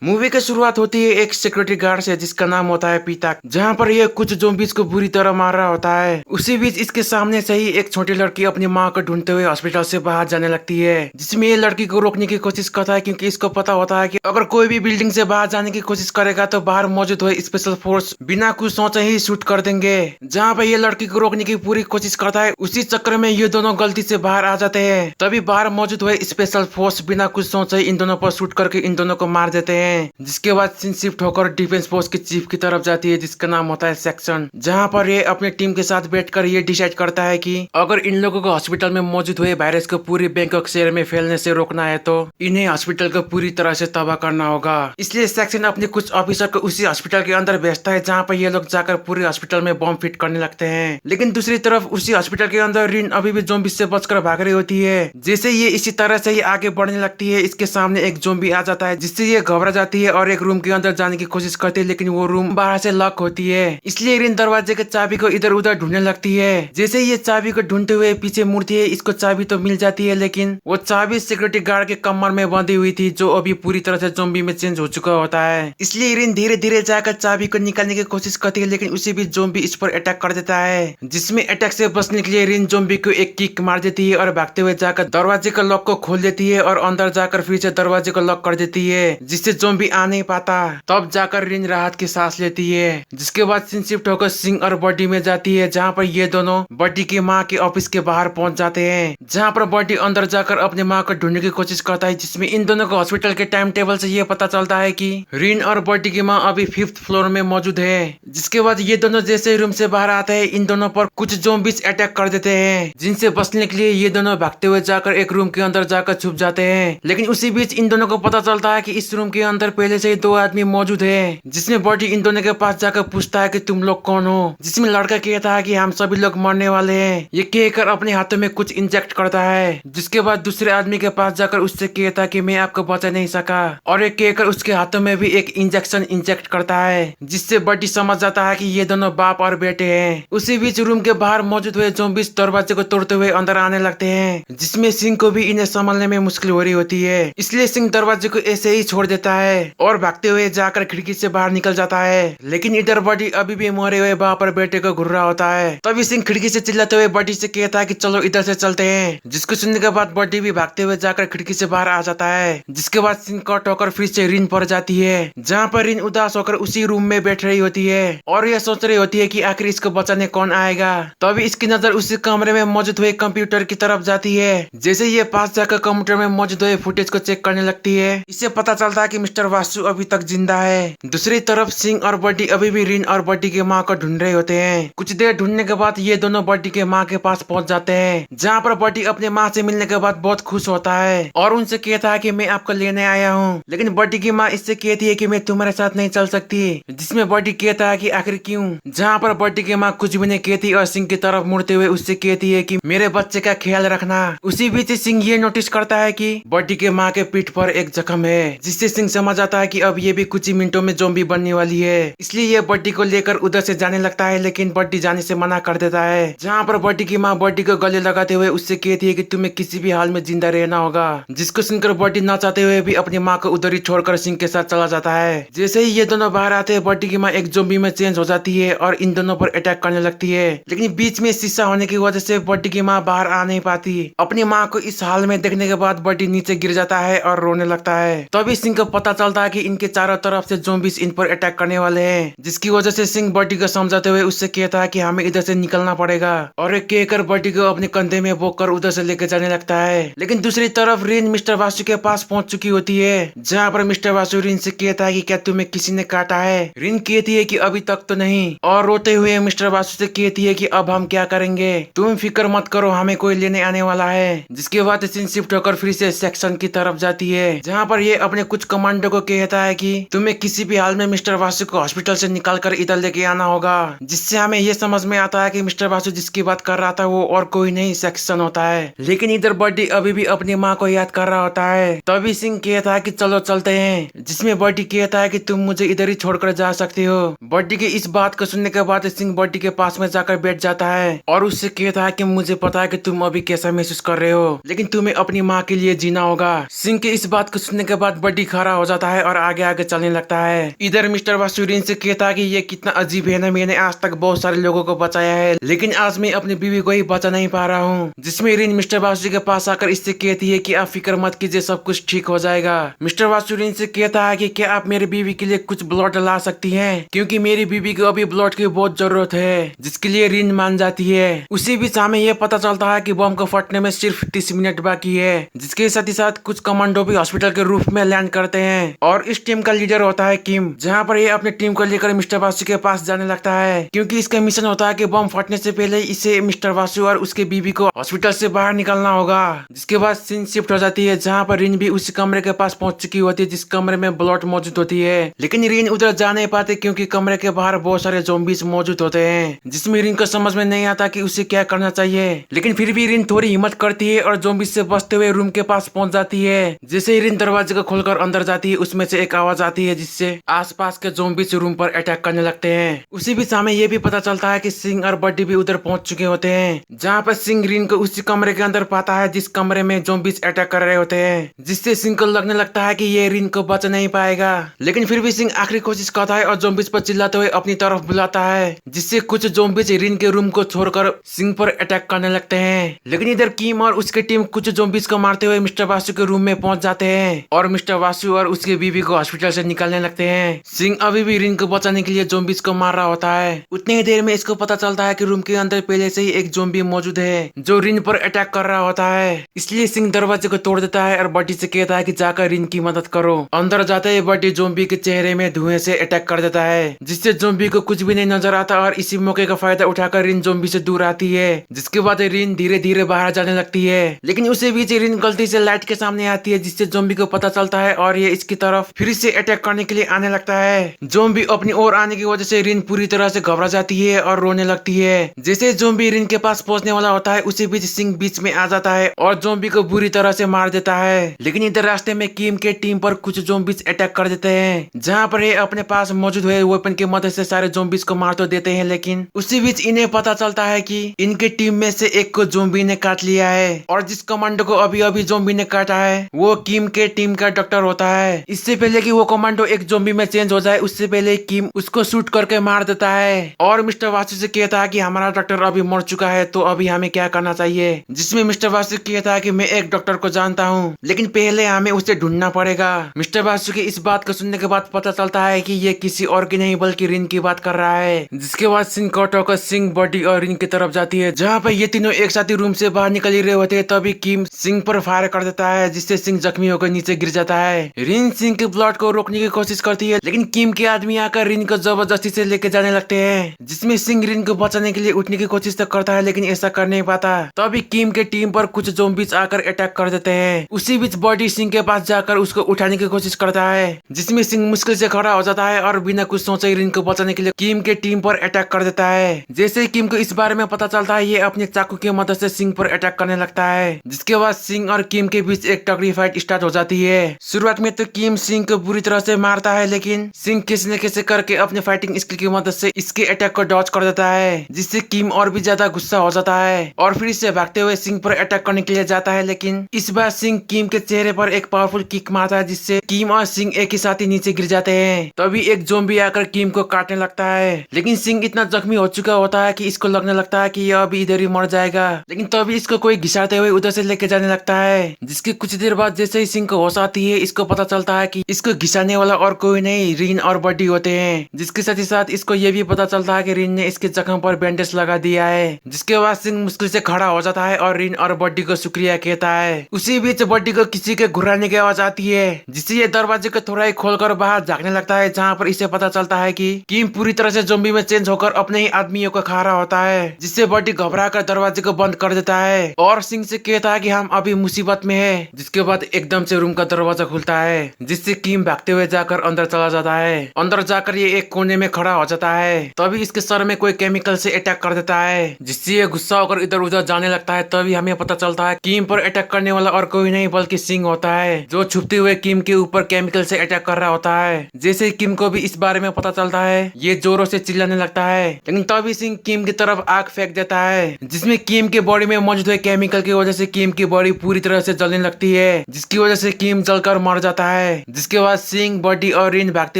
Movie की शुरुआत होती है एक सिक्योरिटी गार्ड से जिसका नाम होता है पीता। जहाँ पर ये कुछ ज़ॉम्बीज़ को बुरी तरह मार रहा होता है। उसी बीच इसके सामने से ही एक छोटी लड़की अपनी माँ को ढूंढते हुए हॉस्पिटल से बाहर जाने लगती है, जिसमें ये लड़की को रोकने की कोशिश करता है क्योंकि इसको पता होता है कि अगर कोई भी बिल्डिंग से बाहर जाने की कोशिश करेगा तो बाहर मौजूद हुए स्पेशल फोर्स बिना कुछ सोचे ही शूट कर देंगे। जहाँ पर ये लड़की को रोकने की पूरी कोशिश करता है, उसी चक्कर में ये दोनों गलती से बाहर आ जाते हैं। तभी बाहर मौजूद हुए स्पेशल फोर्स बिना कुछ सोचे इन दोनों पर शूट करके इन दोनों को मार देते हैं। जिसके बाद सीन शिफ्ट होकर डिफेंस फोर्स के चीफ की तरफ जाती है जिसका नाम होता है सेक्शन। जहाँ पर ये अपने टीम के साथ बैठकर ये डिसाइड करता है कि अगर इन लोगों को हॉस्पिटल में मौजूद हुए वायरस को पूरी बैंकॉक शहर में फैलने से रोकना है तो इन्हें हॉस्पिटल को पूरी तरह से तबाह करना होगा। इसलिए सेक्शन अपने कुछ ऑफिसर को उसी हॉस्पिटल के अंदर भेजता है जहाँ पर ये लोग जाकर पूरे हॉस्पिटल में बॉम्ब फिट करने लगते हैं। लेकिन दूसरी तरफ उसी हॉस्पिटल के अंदर रिन अभी भी ज़ॉम्बी से बचकर भाग रही होती है। जैसे ये इसी तरह से ही आगे बढ़ने लगती है, इसके सामने एक ज़ॉम्बी आ जाता है जिससे ये घबरा जाती है और एक रूम के अंदर जाने की कोशिश करती है, लेकिन वो रूम बाहर से लॉक होती है। इसलिए रिन दरवाजे के चाबी को इधर उधर ढूंढने लगती है। जैसे ये चाबी को ढूंढते हुए पीछे मुड़ती है, इसको चाबी तो मिल जाती है, लेकिन वो चाबी सिक्योरिटी गार्ड के कमर में बंधी हुई थी जो अभी पूरी तरह से ज़ॉम्बी में चेंज हो चुका होता है। इसलिए रिन धीरे धीरे जाकर चाबी को निकालने की कोशिश करती है, लेकिन उसी भी ज़ॉम्बी इस पर अटैक कर देता है। जिसमें अटैक से बचने के लिए रिन ज़ॉम्बी को एक किक मार देती है और भागते हुए जाकर दरवाजे का लॉक को खोल देती है और अंदर जाकर फिर से दरवाजे को लॉक कर देती है, जिससे ज़ॉम्बी आ नहीं पाता। तब जाकर रिन राहत की सांस लेती है। जिसके बाद सीन शिफ्ट होकर सिंह और बॉडी में जाती है जहाँ पर ये दोनों बॉडी की माँ के ऑफिस के बाहर पहुंच जाते हैं, जहाँ पर बॉडी अंदर जाकर अपने माँ को ढूंढने की कोशिश करता है। जिसमें इन दोनों को हॉस्पिटल के टाइम टेबल से ये पता चलता है कि रिन और बॉडी की माँ अभी 5th फ्लोर में मौजूद है। जिसके बाद ये दोनों जैसे रूम से बाहर आते हैं, इन दोनों पर कुछ ज़ॉम्बीज़ अटैक कर देते हैं, जिनसे बचने के लिए ये दोनों भागते हुए जाकर एक रूम के अंदर जाकर छुप जाते हैं। लेकिन उसी बीच इन दोनों को पता चलता है कि इस रूम के अंदर पहले से ही 2 आदमी मौजूद है। जिसमें बॉडी इन दोनों के पास जाकर पूछता है कि तुम लोग कौन हो, जिसमें लड़का कहता है कि हम सभी लोग मरने वाले हैं। ये कहकर अपने हाथों में कुछ इंजेक्ट करता है। जिसके बाद दूसरे आदमी के पास जाकर उससे कहता है कि मैं आपको बचा नहीं सका, और ये कहकर उसके हाथों में भी एक इंजेक्शन इंजेक्ट करता है, जिससे बॉडी समझ जाता है कि ये दोनों बाप और बेटे हैं। उसी बीच रूम के बाहर मौजूद हुए ज़ॉम्बीज़ दरवाजे को तोड़ते हुए अंदर आने लगते हैं, जिसमें सिंह को भी इन्हें संभालने में मुश्किल हो रही होती है। इसलिए सिंह दरवाजे को ऐसे ही छोड़ देता है और भागते हुए जाकर खिड़की से बाहर निकल जाता है। लेकिन इधर बॉडी अभी भी मरे हुए बाप और बेटे को घूर रहा होता है। तभी सिंह खिड़की से चिल्लाते हुए बॉडी से कहता है कि चलो इधर से चलते हैं। जिसको सुनने के बाद बॉडी भी भागते हुए जाकर खिड़की से बाहर आ जाता है। जिसके बाद सिंह कट होकर फिर से रिन पर जाती है, जहाँ पर रिन उदास होकर उसी रूम में बैठ रही होती है और यह सोच रही होती है कि आखिर इसको बचाने कौन आएगा। तभी इसकी नजर उसी कमरे में मौजूद हुए कंप्यूटर की तरफ जाती है। जैसे ये पास जाकर कंप्यूटर में मौजूद हुए फुटेज को चेक करने लगती है, इससे पता चलता है कि मिस्टर वासु अभी तक जिंदा है। दूसरी तरफ सिंह और बॉडी अभी भी रिन और बॉडी के माँ को ढूंढ रहे होते हैं। कुछ देर ढूंढने के बाद ये दोनों बॉडी के माँ के पास पहुंच जाते हैं, जहाँ पर बॉडी अपने माँ से मिलने के बाद बहुत खुश होता है और उनसे कहता है कि मैं आपको लेने आया हूँ। लेकिन बॉडी की माँ इससे कहती है कि मैं तुम्हारे साथ नहीं चल सकती, जिसमें बॉडी कहता है कि आखिर क्यों। जहाँ पर बॉडी की माँ कुछ भी नहीं कहती और सिंह की तरफ मुड़ते हुए उससे कहती है कि मेरे बच्चे का ख्याल रखना। उसी बीच सिंह ये नोटिस करता है कि बॉडी के माँ के पीठ पर एक जख्म है, जिससे सिंह समझ आता है कि अब ये भी कुछ ही मिनटों में ज़ॉम्बी बनने वाली है। इसलिए ये बॉडी को लेकर उधर से जाने लगता है, लेकिन बॉडी जाने से मना कर देता है। जहाँ पर बॉडी की माँ बॉडी को गले लगाते हुए उससे कहती है कि तुम्हें किसी भी हाल में जिंदा रहना होगा, जिसको सुनकर बॉडी ना चाहते हुए भी अपनी माँ को उधर ही छोड़कर सिंह के साथ चला जाता है। जैसे ही ये दोनों बाहर आते हैं, बॉडी की माँ एक ज़ॉम्बी में चेंज हो जाती है और इन दोनों पर अटैक करने लगती है। लेकिन बीच में शीशा होने की वजह से बॉडी की माँ बाहर आ नहीं पाती। अपनी माँ को इस हाल में देखने के बाद बॉडी नीचे गिर जाता है और रोने लगता है। तभी सिंह को पता चलता है कि इनके चारों तरफ से ज़ॉम्बीज़ इन पर अटैक करने वाले हैं, जिसकी वजह से सिंह बॉडी को समझाते हुए उससे कहता है कि हमें इधर से निकलना पड़ेगा, और एक कहकर बॉडी को अपने कंधे में बोकर उधर से लेकर जाने लगता है। लेकिन दूसरी तरफ रिन मिस्टर वासु के पास पहुंच चुकी होती है, जहाँ पर मिस्टर वासु रिन से कहता है कि क्या तुम्हें किसी ने काटा है। रिन कहती है कि अभी तक तो नहीं, और रोते हुए मिस्टर वासु से कहती है कि अब हम क्या करेंगे, तुम फिक्र मत करो, हमें कोई लेने आने वाला है। जिसके बाद सीन शिफ्ट होकर फिर से सेक्शन की तरफ जाती है, जहाँ पर ये अपने कुछ कमांडो को कहता है कि तुम्हें किसी भी हाल में मिस्टर वासु को हॉस्पिटल से निकाल कर इधर लेके आना होगा। जिससे हमें ये समझ में आता है कि मिस्टर वासु जिसकी बात कर रहा था वो और कोई नहीं सेक्शन होता है। लेकिन इधर बॉडी अभी भी अपनी माँ को याद कर रहा होता है। तभी सिंह कहता है कि चलो चलते हैं, जिसमें बॉडी कहता है कि तुम मुझे इधर ही छोड़कर जा सकते हो। बॉडी की इस बात को सुनने के बाद सिंह बॉडी के पास में जाकर बैठ जाता है और उससे कहता है कि मुझे पता है कि तुम अभी कैसा महसूस कर रहे हो, लेकिन तुम्हें अपनी माँ के लिए जीना होगा। सिंह की इस बात को सुनने के बाद बॉडी खड़ा हो जाता है और आगे आगे चलने लगता है। इधर मिस्टर वासु रिन से कहता है कि ये कितना अजीब है ना, मैंने आज तक बहुत सारे लोगों को बचाया है लेकिन आज मैं अपनी बीवी को ही बचा नहीं पा रहा हूँ। जिसमें रिन मिस्टर वासु के पास आकर इससे कहती है कि आप फिक्र मत कीजिए, सब कुछ ठीक हो जाएगा। मिस्टर वासु रिन से कहता है कि क्या आप मेरी बीवी के लिए कुछ ब्लड ला सकती हैं, क्योंकि मेरी बीवी को अभी ब्लड की बहुत जरूरत है। जिसके लिए रिन मान जाती है। उसी बीच हमें यह पता चलता है कि बम को फटने में सिर्फ 30 मिनट बाकी है। जिसके साथ ही साथ कुछ कमांडो भी हॉस्पिटल के रूफ में लैंड करते हैं और इस टीम का लीडर होता है किम, जहाँ पर ये अपनी टीम को लेकर मिस्टर वासु के पास जाने लगता है, क्योंकि इसका मिशन होता है कि बम फटने से पहले इसे मिस्टर वासु और उसके बीवी को हॉस्पिटल से बाहर निकालना होगा। जिसके बाद सीन शिफ्ट हो जाती है, जहाँ पर रिन भी उसी कमरे के पास पहुंच चुकी होती है जिस कमरे में ब्लड मौजूद होती है। लेकिन रिन उधर जा नहीं पाते क्योंकि कमरे के बाहर बहुत सारे ज़ॉम्बीज मौजूद होते हैं, जिसमें रिन को समझ में नहीं आता कि उसे क्या करना चाहिए। लेकिन फिर भी रिन थोड़ी हिम्मत करती है और ज़ॉम्बीज से बचते हुए रूम के पास पहुंच जाती है। जैसे ही रिन दरवाजे को खोलकर अंदर जाती है, उसमें से एक आवाज आती है जिससे आसपास के ज़ॉम्बीज रूम पर अटैक करने लगते हैं। उसी बीच हमें यह भी पता चलता है कि सिंह और बड्डी भी उधर पहुंच चुके होते हैं, जहाँ पर सिंह रिन को उसी कमरे के अंदर पाता है जिस कमरे में ज़ॉम्बीज अटैक कर रहे होते हैं, जिससे सिंह को लगने लगता है कि ये रिन को बच नहीं पाएगा। लेकिन फिर भी सिंह आखिरी कोशिश करता है और ज़ॉम्बीज पर चिल्लाते हुए अपनी तरफ बुलाता है, जिससे कुछ ज़ॉम्बीज रिन के रूम को छोड़कर सिंह पर अटैक करने लगते हैं। लेकिन इधर किम और उसकी टीम कुछ ज़ॉम्बीज को मारते हुए मिस्टर वासु के रूम में पहुंच जाते हैं और मिस्टर वासु और उसकी बीवी को हॉस्पिटल से निकालने लगते हैं। सिंह अभी भी रिन को बचाने के लिए ज़ॉम्बीज को मार रहा होता है। उतनी ही देर में इसको पता चलता है कि रूम के अंदर पहले से ही एक ज़ॉम्बी मौजूद है जो रिन पर अटैक कर रहा होता है। इसलिए सिंह दरवाजे को तोड़ देता है और बड्डी से कहता है कि जाकर रिन की मदद करो। अंदर जाते ही बड्डी ज़ॉम्बी के चेहरे में धुएं से अटैक कर देता है, जिससे ज़ॉम्बी को कुछ भी नहीं नजर आता और इसी मौके का फायदा उठाकर रिन ज़ॉम्बी से दूर आती है। जिसके बाद रिन धीरे धीरे बाहर जाने लगती है। लेकिन उसी बीच रिन गलती से लाइट के सामने आती है, जिससे ज़ॉम्बी को पता चलता है और ये इसकी तरफ फिर से अटैक करने के लिए आने लगता है। ज़ॉम्बी अपनी ओर आने की वजह से रिन पूरी तरह से घबरा जाती है और रोने लगती है। जैसे ज़ॉम्बी रिन के पास पहुंचने वाला होता है, उसी बीच सिंह बीच में आ जाता है और ज़ॉम्बी को बुरी तरह से मार देता है। लेकिन इधर रास्ते में किम के टीम पर कुछ ज़ॉम्बीज अटैक कर देते हैं, जहाँ पर ये अपने पास मौजूद हुए वेपन की मदद से सारे ज़ॉम्बीज को मार तो देते हैं। लेकिन उसी बीच इन्हें पता चलता है कि इनके टीम में से एक को ज़ॉम्बी ने काट लिया है और जिस कमांडो को अभी अभी ज़ॉम्बी ने काटा है वो किम के टीम का डॉक्टर होता है। इससे पहले कि वो कमांडो एक ज़ॉम्बी में चेंज हो जाए, उससे पहले किम उसको शूट करके मार देता है और मिस्टर वासु से कहता है कि हमारा डॉक्टर अभी मर चुका है, तो अभी हमें क्या करना चाहिए। जिसमें मिस्टर वासु कहता है कि मैं एक डॉक्टर को जानता हूँ, लेकिन पहले हमें उसे ढूंढना पड़ेगा। मिस्टर वासु की इस बात को सुनने के बाद पता चलता है कि ये किसी और की नहीं बल्कि रिन की बात कर रहा है। जिसके बाद सिंह कॉटो का सिंह बॉडी और रिन की तरफ जाती है, जहाँ पर ये तीनों एक साथ ही रूम से बाहर निकल ही रहे होते हैं। तभी किम सिंह पर फायर कर देता है, जिससे सिंह जख्मी होकर नीचे गिर जाता है। रिन सिंह के ब्लड को रोकने की कोशिश करती है, लेकिन किम के आदमी आकर रिन को जबरदस्ती से लेके जाने लगते हैं। जिसमें सिंह रिन को बचाने के लिए उठने की कोशिश तो करता है, लेकिन ऐसा कर नहीं पाता। तभी किम के टीम पर कुछ ज़ॉम्बीज आकर अटैक कर देते हैं। उसी बीच बॉडी सिंह के पास जाकर उसको उठाने की कोशिश करता है, जिसमें सिंह मुश्किल से खड़ा हो जाता है और बिना कुछ सोचे रिन को बचाने के लिए किम के टीम पर अटैक कर देता है। जैसे ही किम को इस बारे में पता चलता है, ये अपने चाकू की मदद से सिंह पर अटैक करने लगता है। जिसके बाद सिंह और किम के बीच एक तगड़ी फाइट स्टार्ट हो जाती है। शुरुआत में तो किम सिंह को बुरी तरह से मारता है, लेकिन सिंह किसी न किसी करके अपने फाइटिंग स्किल की मदद से इसके अटैक को डॉज कर देता है, जिससे किम और भी ज्यादा गुस्सा हो जाता है और फिर से भागते हुए सिंह पर अटैक करने के लिए जाता है। लेकिन इस बार सिंह किम के चेहरे पर एक पावरफुल किक मारता है, जिससे किम और सिंह एक ही साथ ही नीचे गिर जाते हैं। तभी एक ज़ॉम्बी आकर किम को काटने लगता है, लेकिन सिंह इतना जख्मी हो चुका होता है कि इसको लगने लगता है कि यह अभी इधर ही मर जाएगा। लेकिन तभी इसको कोई घिसाते हुए उधर से लेके जाने लगता है, जिसके कुछ देर बाद जैसे ही सिंह को होश आती है, इसको पता चलता है कि इसको घिसाने वाला और कोई नहीं रिन और बड्डी होते हैं। जिसके साथ ही साथ इसको ये भी पता चलता है कि रिन ने इसके जख्म पर बैंडेज लगा दिया है। जिसके बाद सिंह मुश्किल से खड़ा हो जाता है और रिन और बड्डी को शुक्रिया कहता है। उसी बीच बड्डी को किसी के घुराने की आवाज आती है, जिससे ये दरवाजे को थोड़ा ही खोलकर बाहर झाँकने लगता है, जहाँ पर इसे पता चलता है कि किम पूरी तरह से ज़ॉम्बी में चेंज होकर अपने ही आदमियों को खा रहा होता है। जिससे बड्डी घबरा कर दरवाजे को बंद कर देता है और सिंह से कहता है कि हम अभी मुसीबत में है। जिसके बाद एकदम से रूम का दरवाजा खुलता है, जिससे किम भागते हुए जाकर अंदर चला जाता है। अंदर जाकर ये एक कोने में खड़ा हो जाता है। तभी इसके सर में कोई केमिकल से अटैक कर देता है, जिससे ये गुस्सा होकर इधर उधर जाने लगता है। तभी हमें पता चलता है किम पर अटैक करने वाला और कोई नहीं बल्कि सिंह होता है, जो छुपते हुए किम के ऊपर केमिकल से अटैक कर रहा होता है। जैसे ही किम को भी इस बारे में पता चलता है, ये जोरों से चिल्लाने लगता है, लेकिन तभी सिंह किम की तरफ आग फेंक देता है, जिसमें किम के बॉडी में मौजूद हुए केमिकल की वजह से किम की बॉडी पूरी तरह से जलने लगती है, जिसकी वजह से किम जलकर मर जाता है, जिसके बाद सिंह, बॉडी और रिन भागते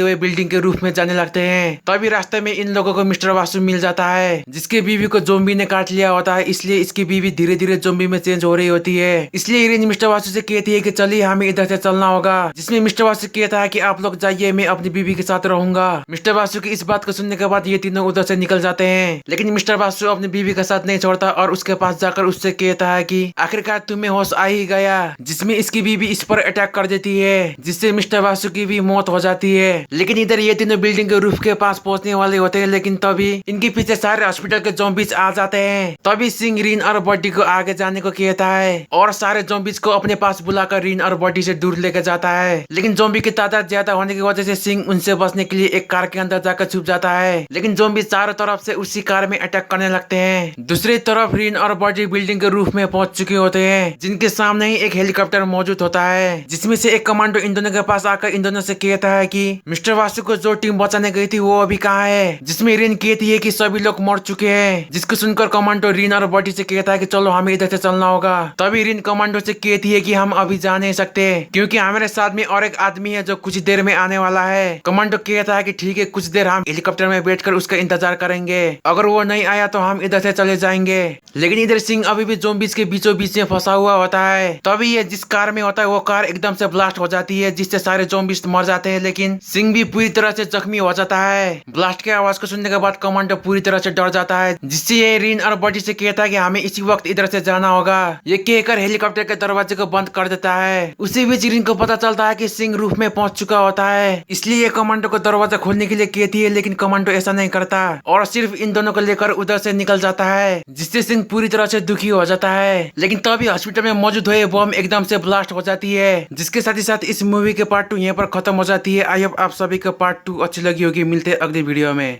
हुए बिल्डिंग के रूफ में जाने लगते हैं। तभी रास्ते में इन लोगों को मिस्टर वासु मिल जाता है, जिसके बीवी को जोम्बी ने काट लिया होता है, इसलिए इसकी बीवी धीरे धीरे जोम्बी में चेंज हो रही होती है। इसलिए रिन मिस्टर वासु से कहती है कि चलिए हमें इधर से चलना होगा, जिसमें मिस्टर वासु कहता है कि आप लोग जाइए, मैं अपनी बीवी के साथ रहूंगा। मिस्टर वासु की इस बात को सुनने के बाद ये तीनों उधर से निकल जाते हैं, लेकिन मिस्टर वासु अपनी बीवी का साथ नहीं छोड़ता और उसके पास जाकर उससे कहता है कि आखिरकार तुम्हें होश आ ही गया, जिसमें इसकी बीवी इस पर अटैक कर देती है, जिससे मिस्टर वासु की भी मौत हो जाती है। लेकिन इधर ये तीनों बिल्डिंग के रूफ के पास पहुंचने वाले होते हैं, लेकिन तभी इनके पीछे सारे हॉस्पिटल के ज़ॉम्बीज आ जाते हैं। तभी सिंह रिन और बॉडी को आगे जाने को कहता है और सारे ज़ॉम्बीज को अपने पास बुलाकर रिन और बॉडी से दूर लेकर जाता है। लेकिन ज़ॉम्बी की तादाद ज्यादा होने की वजह से सिंह उनसे बचने के लिए एक कार के अंदर जाकर छुप जाता है, लेकिन ज़ॉम्बी चारों तरफ से उसी कार में अटैक करने लगते हैं। दूसरी तरफ रिन और बॉडी बिल्डिंग के रूफ में पहुंच चुके होते हैं, जिनके सामने ही एक हेलीकॉप्टर मौजूद होता है, जिसमें से एक कमांडो इन दोनों के पास आकर इन दोनों से कहता है कि मिस्टर वासु को जो टीम बचाने गई थी वो अभी कहाँ है, जिसमें रिन कहती है कि सभी लोग मर चुके हैं, जिसको सुनकर कमांडो रिन और बॉडी से कहता है कि चलो हमें इधर से चलना होगा। तभी रिन कमांडो से कहती है कि हम अभी जा नहीं सकते, क्योंकि हमारे साथ में और एक आदमी है जो कुछ देर में आने वाला है। कमांडो कहता है कि ठीक है, कुछ देर हम हेलीकॉप्टर में बैठकर उसका इंतजार करेंगे, अगर वो नहीं आया तो हम इधर से चले जाएंगे। लेकिन इधर सिंह अभी भी ज़ॉम्बीज के बीचों बीच में फंसा हुआ होता है। तभी ये जिस कार में होता है वो कार एकदम से ब्लास्ट हो जाती है, जिससे सारे ज़ॉम्बीज मर जाते हैं, लेकिन सिंह भी पूरी तरह से जख्मी हो जाता है। ब्लास्ट की आवाज को सुनने के बाद कमांडो पूरी तरह से डर जाता है, जिससे ये रिन और बॉडी से कहता है कि हमें इसी वक्त इधर से जाना होगा। ये कहकर हेलीकॉप्टर के दरवाजे को बंद कर देता है। उसी बीच रिन को पता चलता है कि सिंह रूफ में पहुंच चुका होता है, इसलिए ये कमांडो को दरवाजा खोलने के लिए कहती है, लेकिन कमांडो ऐसा नहीं करता और सिर्फ इन दोनों को लेकर उधर से निकल जाता है, जिससे सिंह पूरी तरह से दुखी हो जाता है। लेकिन तभी हॉस्पिटल में मौजूद हुए बम एकदम से ब्लास्ट हो जाती है, जिसके साथ ही साथ इस मूवी के पार्ट 2 यहाँ पर खत्म हो जाती है। आई होप आप सभी को पार्ट 2 अच्छी लगी होगी। मिलते हैं अगली वीडियो में।